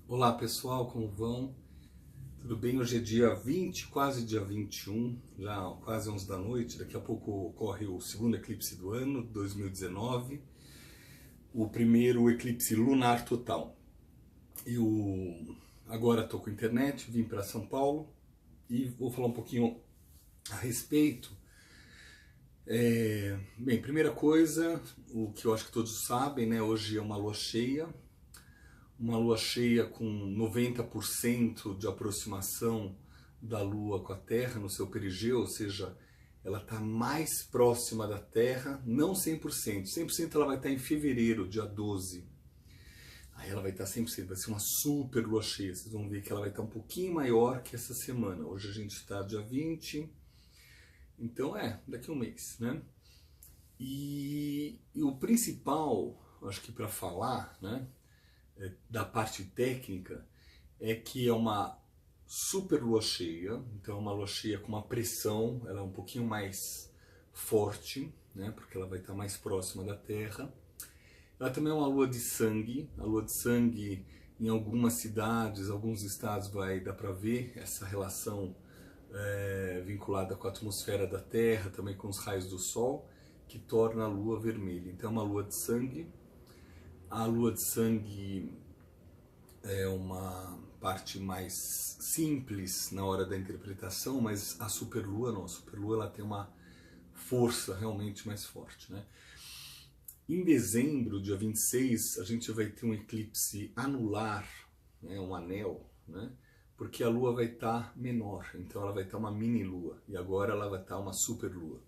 Olá pessoal, como vão? Tudo bem? Hoje é dia 20, quase dia 21, já quase 11 da noite. Daqui a pouco ocorre o segundo eclipse do ano, 2019, o primeiro eclipse lunar total. Agora estou com internet, vim para São Paulo e vou falar um pouquinho a respeito. Bem, primeira coisa, o que eu acho que todos sabem, né? Hoje é uma lua cheia com 90% de aproximação da Lua com a Terra no seu perigeu, ou seja, ela está mais próxima da Terra, não 100%. 100% ela vai estar em fevereiro, dia 12. Aí ela vai estar 100%, vai ser uma super lua cheia. Vocês vão ver que ela vai estar um pouquinho maior que essa semana. Hoje a gente está dia 20, então daqui a um mês, né? E o principal, acho que para falar, né, da parte técnica, é que é uma super lua cheia, então é uma lua cheia com uma pressão, ela é um pouquinho mais forte, né, porque ela vai estar mais próxima da Terra. Ela também é uma lua de sangue, a lua de sangue em algumas cidades, alguns estados vai dar para ver essa relação vinculada com a atmosfera da Terra, também com os raios do Sol, que torna a lua vermelha. Então é uma lua de sangue. A lua de sangue é uma parte mais simples na hora da interpretação, mas a superlua não. A superlua ela tem uma força realmente mais forte, né? Em dezembro, dia 26, a gente vai ter um eclipse anular, né, um anel, né? Porque a lua vai estar menor, então ela vai estar uma mini lua, e agora ela vai estar uma superlua.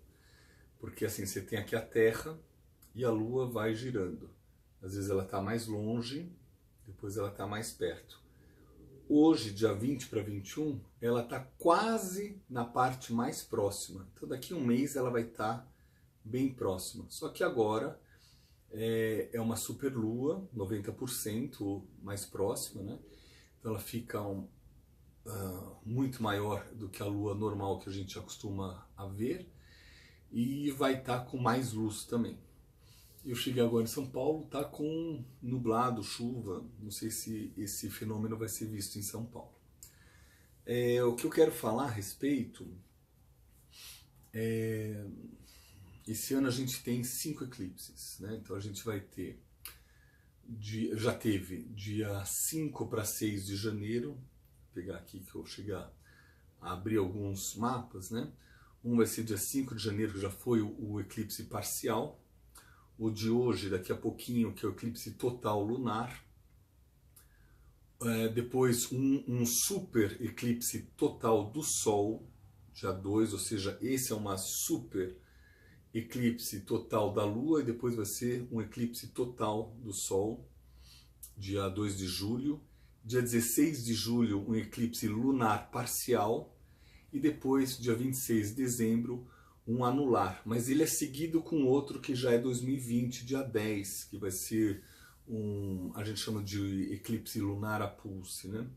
Porque assim, você tem aqui a Terra e a lua vai girando. Às vezes ela está mais longe, depois ela está mais perto. Hoje, dia 20 para 21, ela está quase na parte mais próxima. Então daqui a um mês ela vai estar bem próxima. Só que agora é uma superlua, 90% mais próxima, né? Então ela fica muito maior do que a lua normal que a gente acostuma a ver, e vai estar com mais luz também. Eu cheguei agora em São Paulo, tá com nublado, chuva, não sei se esse fenômeno vai ser visto em São Paulo. O que eu quero falar a respeito esse ano a gente tem 5 eclipses, né? Então a gente vai ter, já teve dia 5 para 6 de janeiro, vou pegar aqui que eu chegar a abrir alguns mapas, né? Um vai ser dia 5 de janeiro, que já foi o eclipse parcial. O de hoje, daqui a pouquinho, que é o eclipse total lunar. Depois um super eclipse total do Sol, dia 2, ou seja, esse é uma super eclipse total da Lua, e depois vai ser um eclipse total do Sol, dia 2 de julho. Dia 16 de julho, um eclipse lunar parcial, e depois, dia 26 de dezembro, um anular, mas ele é seguido com outro que já é 2020, dia 10, que vai ser a gente chama de eclipse lunar a pulse, né?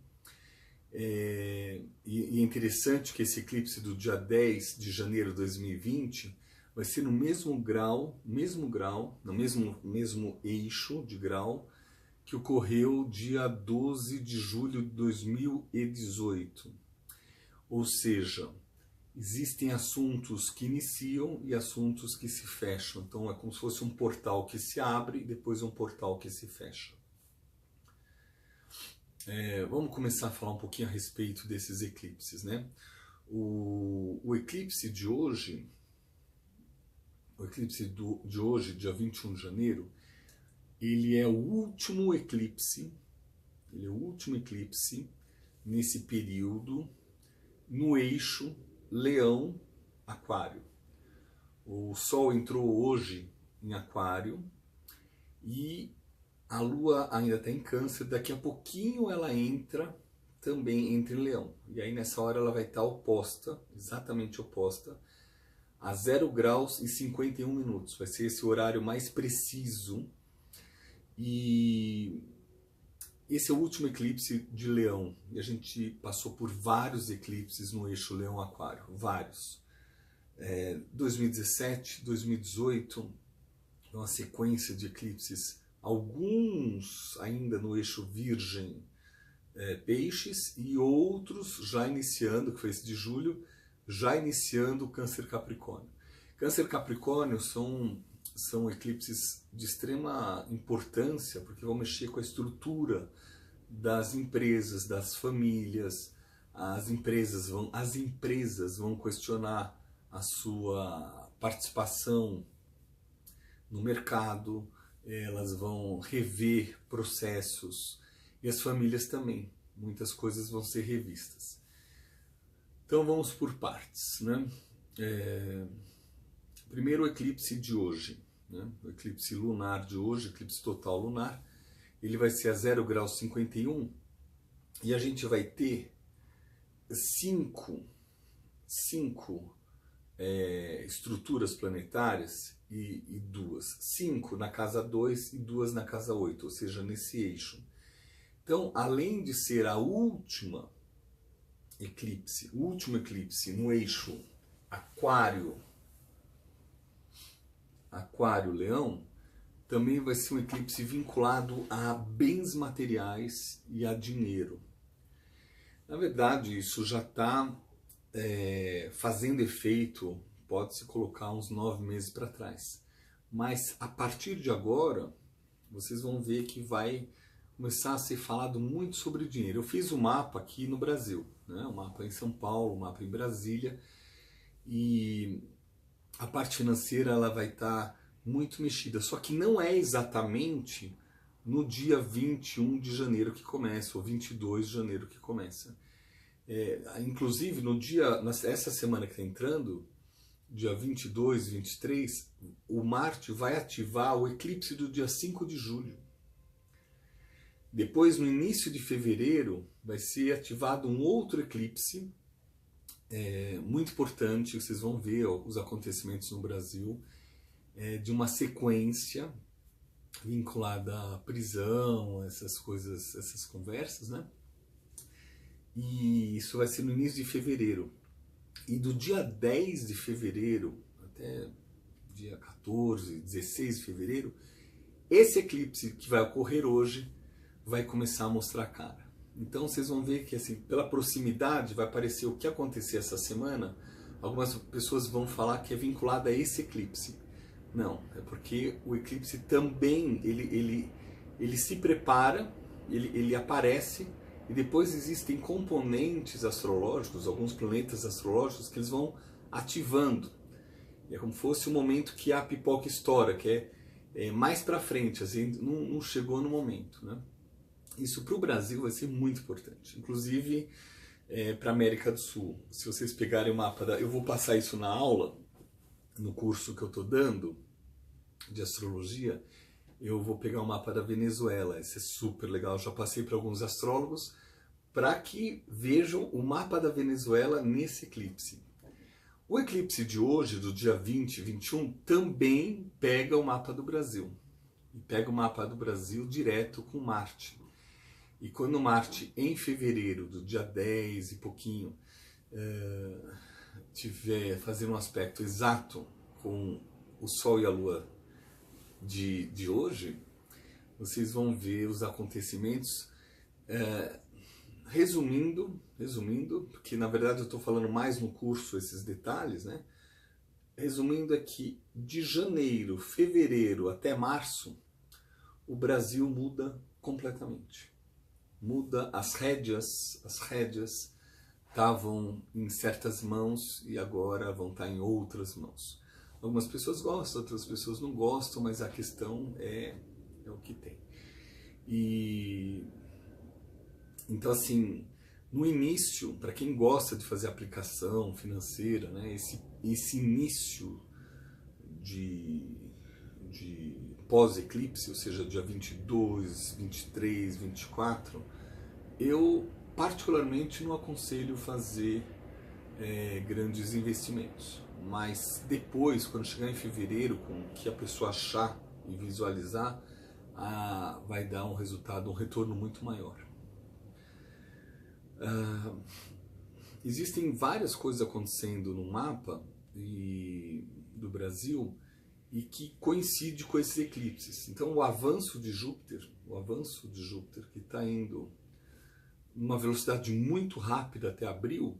E é interessante que esse eclipse do dia 10 de janeiro de 2020 vai ser no mesmo grau, no mesmo eixo de grau que ocorreu dia 12 de julho de 2018. Ou seja, existem assuntos que iniciam e assuntos que se fecham. Então é como se fosse um portal que se abre e depois um portal que se fecha. Vamos começar a falar um pouquinho a respeito desses eclipses, né? O eclipse de hoje, dia 21 de janeiro, ele é o último eclipse, nesse período, no eixo Leão-Aquário. O Sol entrou hoje em Aquário e a Lua ainda está em Câncer. Daqui a pouquinho ela entra também em Leão. E aí nessa hora ela vai estar oposta, exatamente oposta, a 0 graus e 51 minutos. Vai ser esse horário mais preciso. E esse é o último eclipse de Leão, e a gente passou por vários eclipses no eixo Leão-Aquário, vários. 2017, 2018, uma sequência de eclipses, alguns ainda no eixo Virgem, Peixes, e outros já iniciando, que foi esse de julho, já iniciando o Câncer Capricórnio. Câncer Capricórnio são eclipses de extrema importância, porque vão mexer com a estrutura das empresas, das famílias. As empresas vão questionar a sua participação no mercado, elas vão rever processos, e as famílias também. Muitas coisas vão ser revistas. Então vamos por partes, né? Primeiro o eclipse de hoje, né? O eclipse lunar de hoje, eclipse total lunar, ele vai ser a 0 graus 51, e a gente vai ter cinco estruturas planetárias e duas. 5 na casa 2 e 2 na casa 8, ou seja, nesse eixo. Então, além de ser o último eclipse no eixo Aquário-Leão, também vai ser um eclipse vinculado a bens materiais e a dinheiro. Na verdade, isso já está fazendo efeito, pode-se colocar uns 9 meses para trás. Mas a partir de agora, vocês vão ver que vai começar a ser falado muito sobre dinheiro. Eu fiz um mapa aqui no Brasil, né? Um mapa em São Paulo, um mapa em Brasília, e a parte financeira ela vai estar muito mexida. Só que não é exatamente no dia 21 de janeiro que começa, ou 22 de janeiro que começa. Inclusive, essa semana que está entrando, dia 22, 23, o Marte vai ativar o eclipse do dia 5 de julho. Depois, no início de fevereiro, vai ser ativado um outro eclipse, muito importante, vocês vão ver os acontecimentos no Brasil, de uma sequência vinculada à prisão, essas coisas, essas conversas, né? E isso vai ser no início de fevereiro. E do dia 10 de fevereiro até dia 14, 16 de fevereiro, esse eclipse que vai ocorrer hoje vai começar a mostrar a cara. Então vocês vão ver que, assim, pela proximidade vai parecer o que acontecer essa semana. Algumas pessoas vão falar que é vinculado a esse eclipse. Não, é porque o eclipse também, ele se prepara, ele aparece, e depois existem componentes astrológicos, alguns planetas astrológicos que eles vão ativando. É como se fosse o momento que a pipoca estoura, que é mais para frente, assim, não chegou no momento, né? Isso para o Brasil vai ser muito importante, inclusive para a América do Sul. Se vocês pegarem o mapa, eu vou passar isso na aula, no curso que eu estou dando de astrologia, eu vou pegar o mapa da Venezuela, esse é super legal, já passei para alguns astrólogos, para que vejam o mapa da Venezuela nesse eclipse. O eclipse de hoje, do dia 20 e 21, também pega o mapa do Brasil, e pega o mapa do Brasil direto com Marte. E quando Marte, em fevereiro, do dia 10 e pouquinho, tiver fazendo um aspecto exato com o Sol e a Lua de hoje, vocês vão ver os acontecimentos, resumindo, porque na verdade eu estou falando mais no curso esses detalhes, né? Resumindo é que de janeiro, fevereiro até março, o Brasil muda completamente. Muda as rédeas estavam em certas mãos e agora vão estar em outras mãos. Algumas pessoas gostam, outras pessoas não gostam, mas a questão é o que tem. E então, assim, no início, para quem gosta de fazer aplicação financeira, né, esse início de pós-eclipse, ou seja, dia 22, 23, 24, eu particularmente não aconselho fazer grandes investimentos. Mas depois, quando chegar em fevereiro, com o que a pessoa achar e visualizar, vai dar um resultado, um retorno muito maior. Existem várias coisas acontecendo no mapa do Brasil e que coincide com esses eclipses. Então o avanço de Júpiter que está indo numa velocidade muito rápida até abril,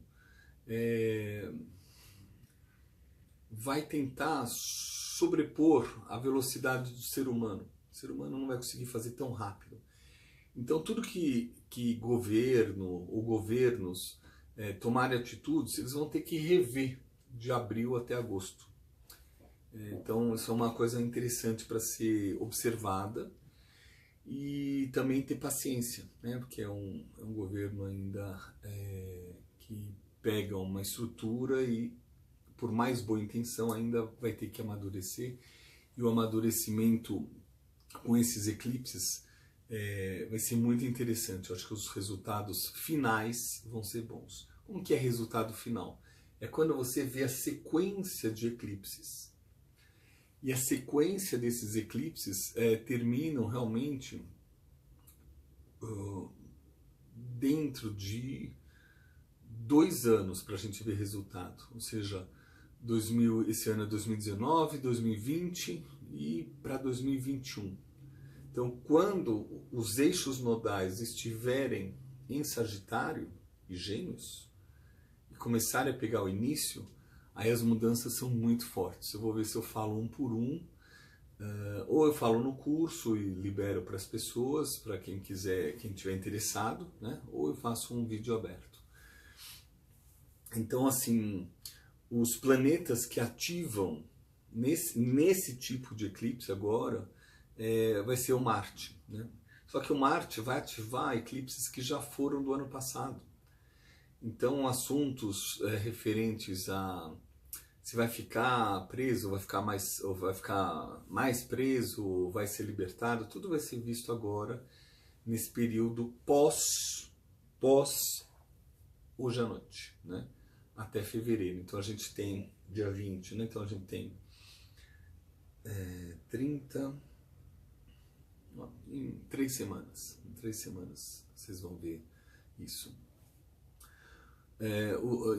vai tentar sobrepor a velocidade do ser humano. O ser humano não vai conseguir fazer tão rápido. Então, tudo que governo ou governos tomarem atitudes, eles vão ter que rever de abril até agosto. Então, isso é uma coisa interessante para ser observada e também ter paciência, né? Porque é um governo ainda que pega uma estrutura e, por mais boa intenção, ainda vai ter que amadurecer. E o amadurecimento com esses eclipses vai ser muito interessante. Eu acho que os resultados finais vão ser bons. Como que é resultado final? É quando você vê a sequência de eclipses. E a sequência desses eclipses terminam realmente dentro de 2 anos para a gente ver resultado. Ou seja, esse ano é 2019, 2020 e para 2021. Então, quando os eixos nodais estiverem em Sagitário e Gêmeos e começarem a pegar o início, aí as mudanças são muito fortes. Eu vou ver se eu falo um por um, ou eu falo no curso e libero para as pessoas, para quem quiser, quem tiver interessado, né? Ou eu faço um vídeo aberto. Então, assim, os planetas que ativam nesse tipo de eclipse agora vai ser o Marte, né? Só que o Marte vai ativar eclipses que já foram do ano passado. Então, assuntos referentes a se vai ficar preso, vai ficar mais preso, ou vai ser libertado, tudo vai ser visto agora nesse período pós hoje à noite, né? Até fevereiro. Então a gente tem dia 20, né? Então a gente tem 30, em 3 semanas. Em 3 semanas vocês vão ver isso.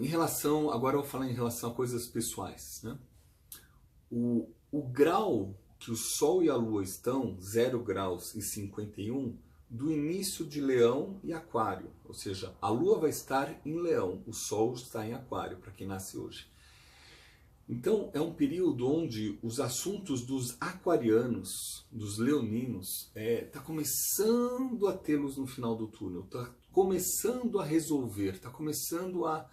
Em relação, agora eu vou falar em relação a coisas pessoais, né? O grau que o Sol e a Lua estão, 0 graus e 51, do início de Leão e Aquário. Ou seja, a Lua vai estar em Leão, o Sol está em Aquário, para quem nasce hoje. Então, é um período onde os assuntos dos aquarianos, dos leoninos, está começando a tê-los no final do túnel, está começando a resolver, está começando a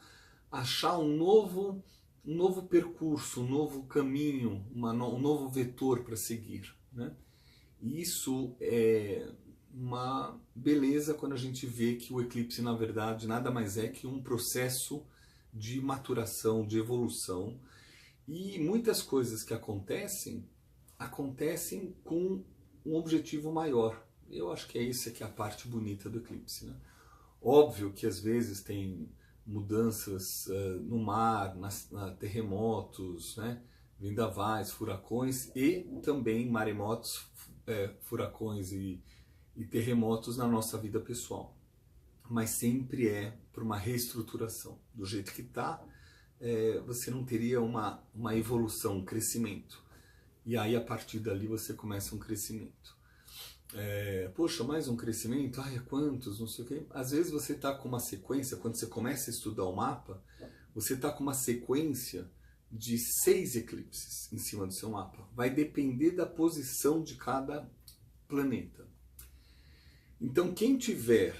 achar um novo percurso, um novo caminho, um novo vetor para seguir, né? E isso é uma beleza quando a gente vê que o eclipse, na verdade, nada mais é que um processo de maturação, de evolução. E muitas coisas que acontecem com um objetivo maior. Eu acho que é isso que é a parte bonita do eclipse, né? Óbvio que às vezes tem mudanças no mar, terremotos, né? Vendavais, furacões e também maremotos, furacões e terremotos na nossa vida pessoal. Mas sempre é por uma reestruturação. Do jeito que está, você não teria uma evolução, um crescimento. E aí, a partir dali, você começa um crescimento. Poxa, mais um crescimento? Ai, quantos? Não sei o quê. Às vezes você está com uma sequência, quando você começa a estudar o mapa, você está com uma sequência de 6 eclipses em cima do seu mapa. Vai depender da posição de cada planeta. Então, quem tiver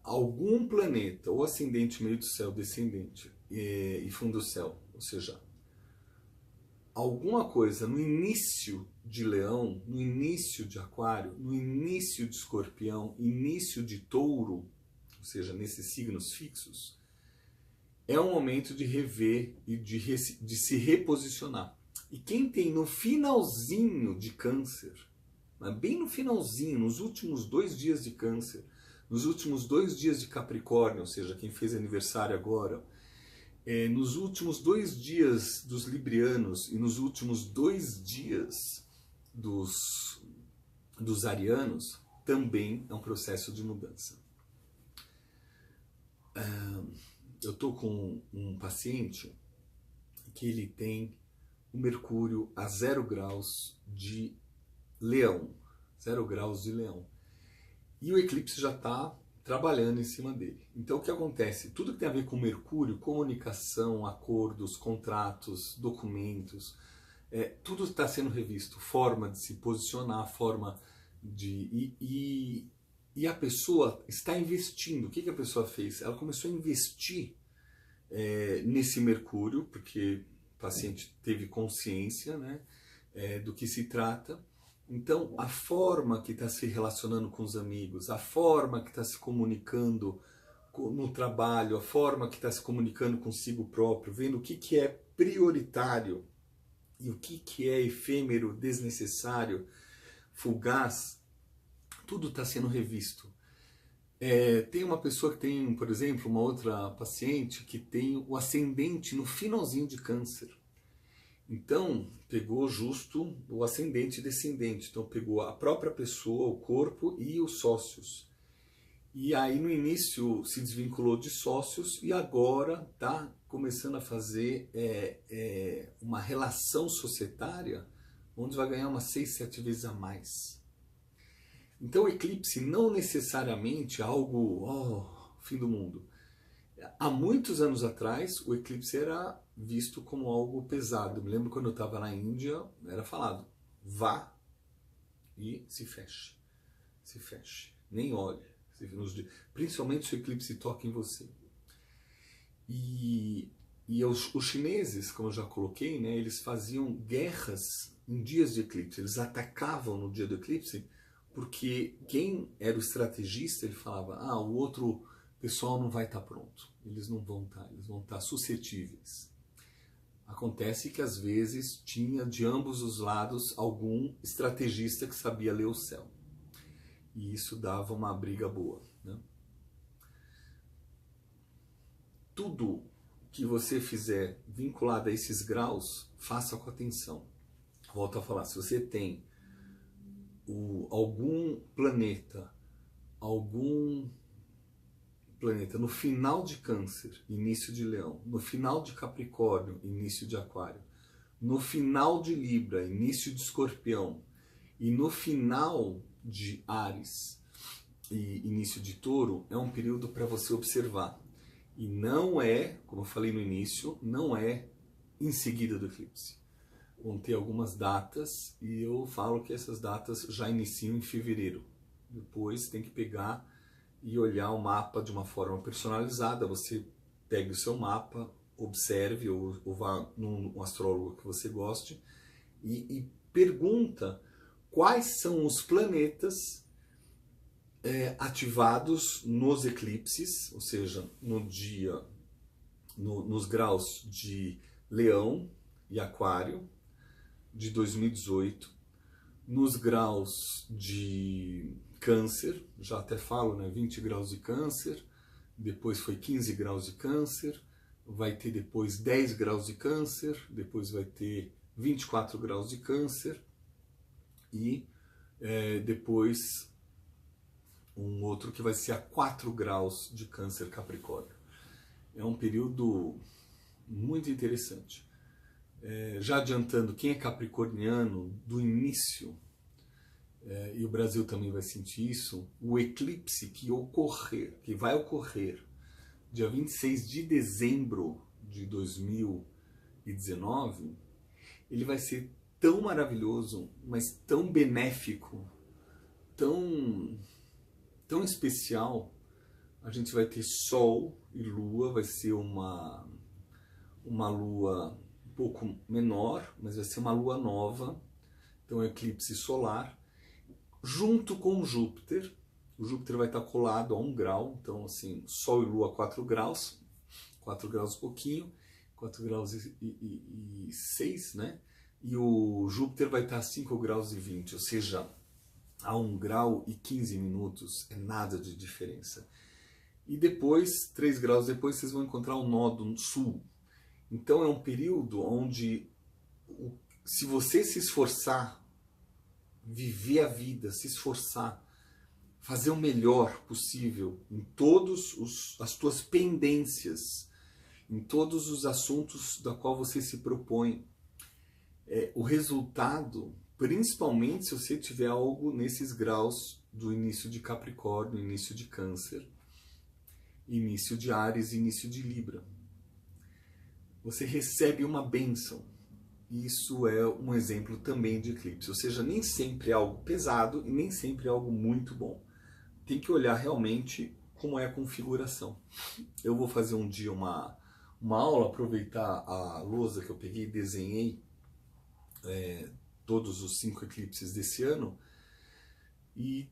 algum planeta, ou ascendente, meio do céu, descendente e fundo do céu, ou seja, alguma coisa no início de Leão, no início de Aquário, no início de Escorpião, início de Touro, ou seja, nesses signos fixos, é um momento de rever e de se reposicionar. E quem tem no finalzinho de Câncer, bem no finalzinho, nos últimos 2 dias de Câncer, nos últimos 2 dias de Capricórnio, ou seja, quem fez aniversário agora, nos últimos 2 dias dos Librianos e nos últimos 2 dias dos Arianos, também é um processo de mudança. Eu estou com um paciente que ele tem o Mercúrio a 0 graus de Leão. 0 graus de Leão. E o eclipse já está trabalhando em cima dele. Então o que acontece? Tudo que tem a ver com Mercúrio, comunicação, acordos, contratos, documentos, tudo está sendo revisto, forma de se posicionar, forma de... E a pessoa está investindo. O que a pessoa fez? Ela começou a investir nesse Mercúrio, porque o paciente teve consciência, né, do que se trata. Então, a forma que está se relacionando com os amigos, a forma que está se comunicando no trabalho, a forma que está se comunicando consigo próprio, vendo o que é prioritário e o que é efêmero, desnecessário, fugaz, tudo está sendo revisto. Tem uma pessoa que tem, por exemplo, uma outra paciente que tem o ascendente no finalzinho de Câncer. Então, pegou justo o ascendente e descendente. Então, pegou a própria pessoa, o corpo e os sócios. E aí, no início, se desvinculou de sócios e agora está começando a fazer uma relação societária onde vai ganhar umas 6, 7 vezes a mais. Então, o eclipse não necessariamente é algo, fim do mundo. Há muitos anos atrás, o eclipse era visto como algo pesado. Eu me lembro quando eu estava na Índia, era falado, vá e se feche. Se feche. Nem olhe. Principalmente se o eclipse toca em você. E os chineses, como eu já coloquei, né, eles faziam guerras em dias de eclipse. Eles atacavam no dia do eclipse, porque quem era o estrategista, ele falava, o outro pessoal não vai estar pronto. Eles não vão estar, eles vão estar suscetíveis. Acontece que às vezes tinha de ambos os lados algum estrategista que sabia ler o céu. E isso dava uma briga boa, né? Tudo que você fizer vinculado a esses graus, faça com atenção. Volto a falar, se você tem algum planeta no final de Câncer, início de Leão, no final de Capricórnio, início de Aquário, no final de Libra, início de Escorpião, e no final de Áries e início de Touro, é um período para você observar. E não é, como eu falei no início, não é em seguida do eclipse. Vão ter algumas datas e eu falo que essas datas já iniciam em fevereiro. Depois tem que pegar e olhar o mapa de uma forma personalizada. Você pegue o seu mapa, observe ou vá num astrólogo que você goste e pergunta quais são os planetas ativados nos eclipses, ou seja, nos graus de Leão e Aquário de 2018, nos graus de Câncer, já até falo, né, 20 graus de Câncer, depois foi 15 graus de Câncer, vai ter depois 10 graus de Câncer, depois vai ter 24 graus de Câncer e depois um outro que vai ser a 4 graus de Câncer Capricórnio. É um período muito interessante. Já adiantando, quem é capricorniano do início, e o Brasil também vai sentir isso, o eclipse que vai ocorrer dia 26 de dezembro de 2019, ele vai ser tão maravilhoso, mas tão benéfico, tão especial. A gente vai ter Sol e Lua, vai ser uma Lua um pouco menor, mas vai ser uma Lua nova, então eclipse solar, junto com Júpiter. O Júpiter vai estar colado a 1 grau, então assim, Sol e Lua 4 graus e pouquinho, 4 graus e 6, né? E o Júpiter vai estar a 5 graus e 20, ou seja, a 1 grau e 15 minutos, é nada de diferença. E depois, 3 graus depois, vocês vão encontrar o nó do sul. Então é um período onde, se você se esforçar, viver a vida, se esforçar, fazer o melhor possível em todas as tuas pendências, em todos os assuntos da qual você se propõe, o resultado, principalmente se você tiver algo nesses graus do início de Capricórnio, início de Câncer, início de Áries e início de Libra. Você recebe uma bênção. Isso é um exemplo também de eclipse, ou seja, nem sempre é algo pesado e nem sempre é algo muito bom. Tem que olhar realmente como é a configuração. Eu vou fazer um dia uma aula, aproveitar a lousa que eu peguei e desenhei todos os 5 eclipses desse ano e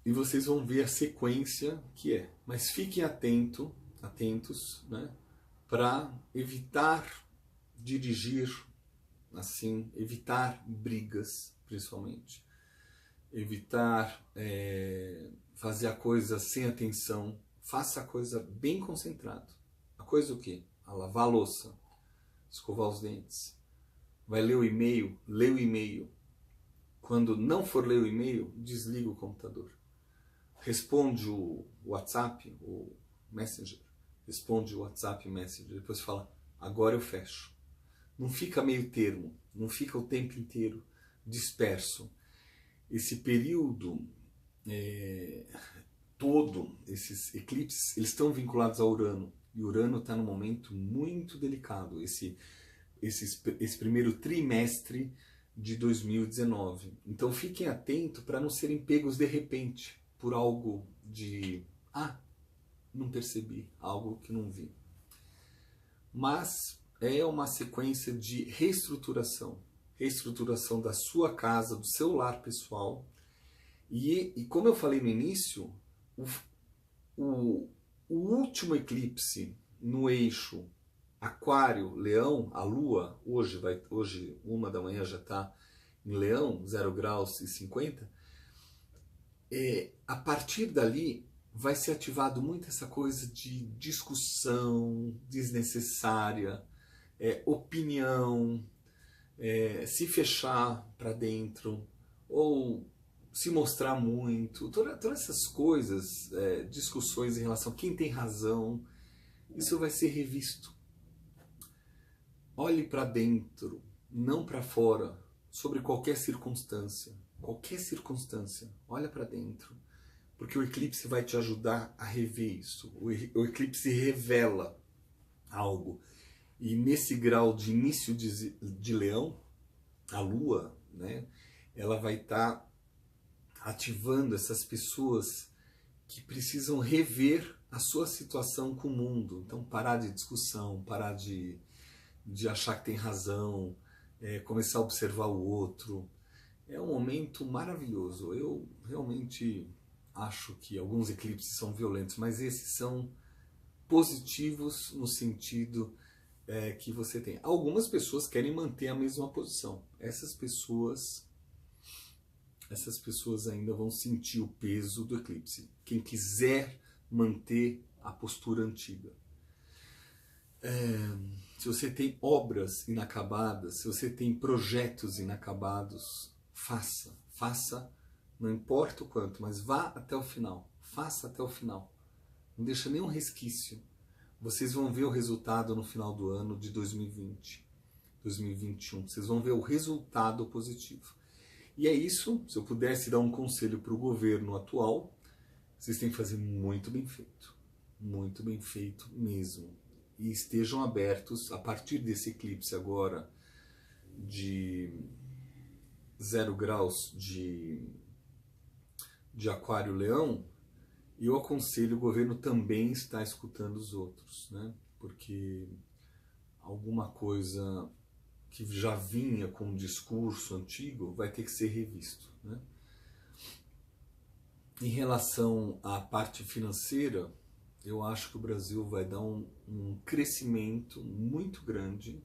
vocês vão ver a sequência que é. Mas fiquem atentos, né, para evitar dirigir assim, evitar brigas, principalmente. Evitar fazer a coisa sem atenção. Faça a coisa bem concentrado. A coisa o quê? A lavar a louça, escovar os dentes. Vai ler o e-mail? Lê o e-mail. Quando não for ler o e-mail, desliga o computador. Responde o WhatsApp, o Messenger. Responde o WhatsApp e Messenger. Depois fala, agora eu fecho. Não fica meio termo, não fica o tempo inteiro disperso. Esse período todo, esses eclipses, eles estão vinculados a Urano. E Urano está num momento muito delicado, esse primeiro trimestre de 2019. Então fiquem atentos para não serem pegos de repente por algo de, não percebi, algo que não vi. Mas é uma sequência de reestruturação da sua casa, do seu lar pessoal. E como eu falei no início, o último eclipse no eixo Aquário-Leão, a Lua, hoje 1 da manhã já está em Leão, 0 graus e 50, a partir dali vai ser ativado muito essa coisa de discussão desnecessária, opinião, se fechar para dentro, ou se mostrar muito, todas essas coisas, discussões em relação a quem tem razão, isso vai ser revisto. Olhe para dentro, não para fora, sobre qualquer circunstância, olha para dentro, porque o eclipse vai te ajudar a rever isso. O eclipse revela algo. E nesse grau de início de Leão, a Lua, né, ela vai estar ativando essas pessoas que precisam rever a sua situação com o mundo. Então, parar de discussão, parar de achar que tem razão, começar a observar o outro. É um momento maravilhoso. Eu realmente acho que alguns eclipses são violentos, mas esses são positivos no sentido que você tem. Algumas pessoas querem manter a mesma posição. Essas pessoas ainda vão sentir o peso do eclipse. Quem quiser manter a postura antiga. Se você tem obras inacabadas, se você tem projetos inacabados, faça, não importa o quanto, mas vá até o final, faça até o final. Não deixa nenhum resquício. Vocês vão ver o resultado no final do ano de 2020, 2021. Vocês vão ver o resultado positivo. E é isso. Se eu pudesse dar um conselho para o governo atual, vocês têm que fazer muito bem feito mesmo. E estejam abertos, a partir desse eclipse agora, de 0 graus de Aquário-Leão, eu aconselho o governo também estar escutando os outros, né? Porque alguma coisa que já vinha com um discurso antigo vai ter que ser revisto, né? Em relação à parte financeira, eu acho que o Brasil vai dar um crescimento muito grande,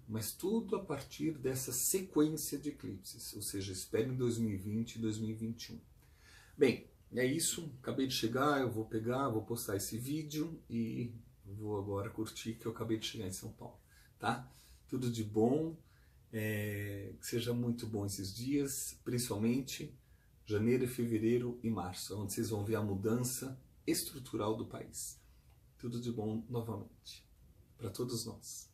mas tudo a partir dessa sequência de eclipses, ou seja, espere em 2020 e 2021. Bem, é isso, acabei de chegar, eu vou postar esse vídeo e vou agora curtir que eu acabei de chegar em São Paulo, tá? Tudo de bom, que seja muito bom esses dias, principalmente janeiro, fevereiro e março, onde vocês vão ver a mudança estrutural do país. Tudo de bom novamente, para todos nós.